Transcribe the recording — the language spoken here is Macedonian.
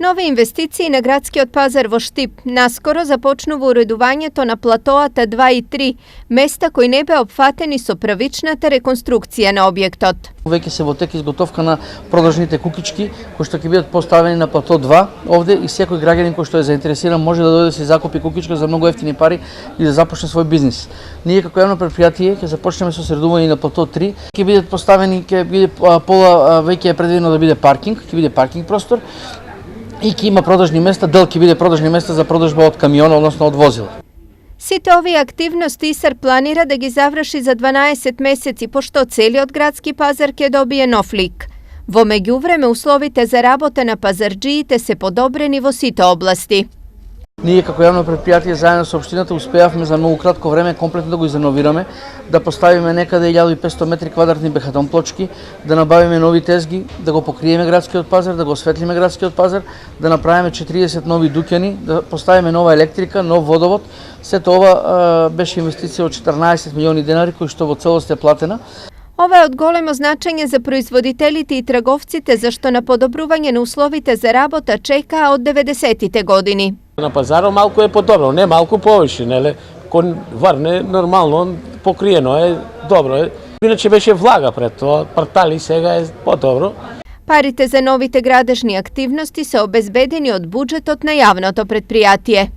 Нови инвестиции на градскиот пазар во Штип наскоро започнува уредувањето на платоата 2 и 3, места кои не беа опфатени со првичната реконструкција на објектот. Веќе се во тек изготовка на продажните кукички кои што ќе бидат поставени на плато 2 овде и секој граѓанин кој што е заинтересиран може да дојде да се закупи кукичка за многу ефтини пари и да започне свој бизнис. Ние како јавно претпријатие ќе започнеме со средување на плато 3, ќе бидат поставени, ќе биде пола веќе е предвидено да биде паркинг, ќе биде паркинг простор и ќе има продажни места, дел ќе биде продажни места за продажба од камиона, односно од возила. Сите овие активности ИСАР планира да ги заврши за 12 месеци, пошто целиот градски пазар ќе добие нов лик. Во меѓувреме условите за работа на пазарџиите се подобрени во сите области. Ние како јавно претпријатие заедно со општината успеавме за многу кратко време комплетно да го изреновираме, да поставиме некаде 1500 метри квадратни бехатон плочки, да набавиме нови тезги, да го покриеме градскиот пазар, да го осветлиме градскиот пазар, да направиме 40 нови дуќани, да поставиме нова електрика, нов водовод. Сето ова беше инвестиција од 14 милиони денари кои што во целост е платена. Ова е од големо значење за производителите и трговците, зашто на подобрување на условите за работа чекаа од 90-тите години. На пазарот малку е подобро, не малку повише, нели? Кон Варне нормално покриено е, добро е. Иначе беше влага пред тоа, партали сега е подобро. Парите за новите градежни активности се обезбедени од буџетот на јавното претпријатие.